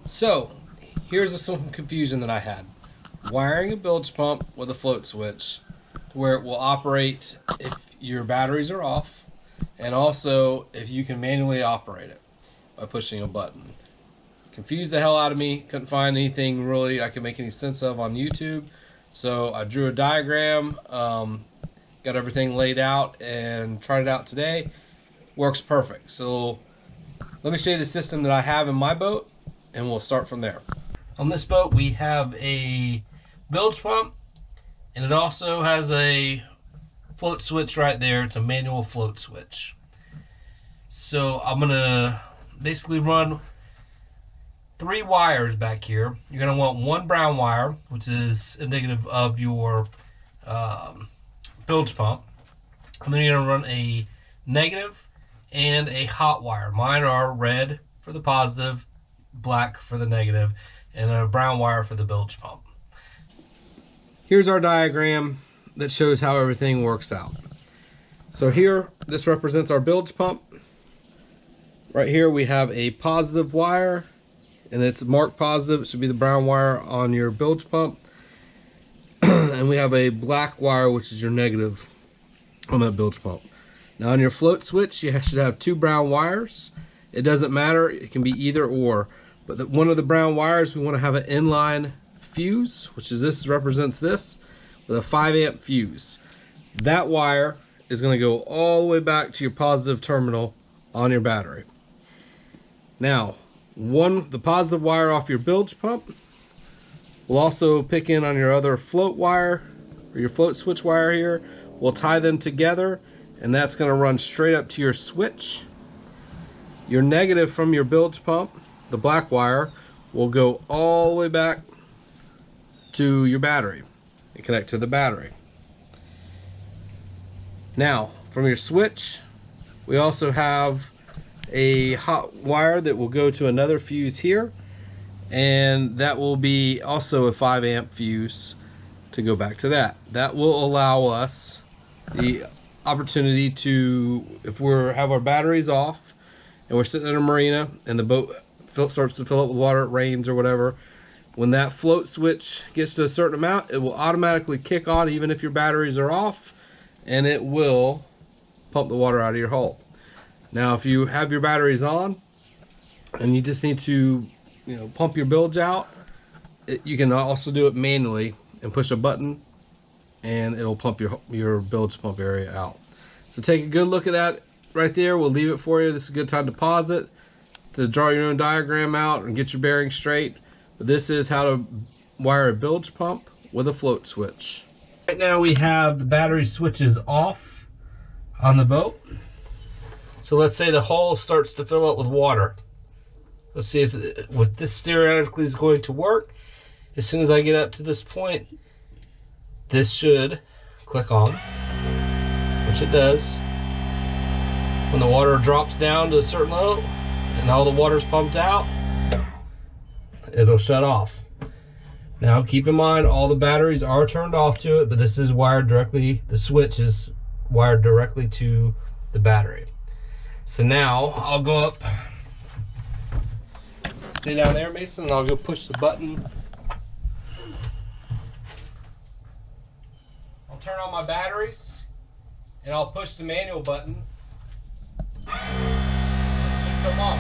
So, here's some confusion that I had. Wiring a bilge pump with a float switch to where it will operate if your batteries are off, and also if you can manually operate it by pushing a button. Confused the hell out of me. Couldn't find anything really I could make any sense of on YouTube. So I drew a diagram, got everything laid out, and tried it out today. Works perfect. So let me show you the system that I have in my boat, and we'll start from there. On this boat we have a bilge pump, and it also has a float switch right there. It's a manual float switch. So I'm gonna basically run 3 wires back here. You're gonna want one brown wire, which is indicative of your bilge pump, and then you're gonna run a negative and a hot wire. Mine are red for the positive, black for the negative, and a brown wire for the bilge pump. Here's our diagram that shows how everything works out. So here, this represents our bilge pump. Right here we have a positive wire, and it's marked positive. It should be the brown wire on your bilge pump. And we have a black wire, which is your negative on that bilge pump. Now on your float switch, you should have 2 brown wires. It doesn't matter, it can be either or. But one of the brown wires, we want to have an inline fuse, which is this, represents this, with a 5 amp fuse. That wire is going to go all the way back to your positive terminal on your battery. Now, the positive wire off your bilge pump will also pick in on your other float wire, or your float switch wire here. We'll tie them together, and that's going to run straight up to your switch. Your negative from your bilge pump, the black wire, will go all the way back to your battery and connect to the battery. Now, from your switch, we also have a hot wire that will go to another fuse here, and that will be also a 5 amp fuse to go back to that. That will allow us the opportunity to, if we have our batteries off and we're sitting in a marina and the boat starts to fill up with water, it rains or whatever, when that float switch gets to a certain amount, it will automatically kick on even if your batteries are off, and it will pump the water out of your hull. Now if you have your batteries on and you just need to pump your bilge out, you can also do it manually and push a button and it'll pump your bilge pump area out. So take a good look at that right there. We'll leave it for you. This is a good time to pause it, to draw your own diagram out and get your bearings straight. But this is how to wire a bilge pump with a float switch. Right now we have the battery switches off on the boat. So let's say the hull starts to fill up with water. Let's see if with this theoretically is going to work. As soon as I get up to this point, this should click on, which it does. When the water drops down to a certain level and all the water's pumped out, it'll shut off. Now keep in mind all the batteries are turned off to it, but this is wired directly, the switch is wired directly to the battery. So now I'll go up, stay down there Mason, and I'll go push the button. I'll turn on my batteries and I'll push the manual button. It should come on.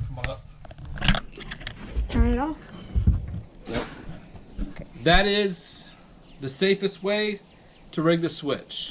Come on up. Turn it off? Yep. Okay. That is the safest way to rig the switch.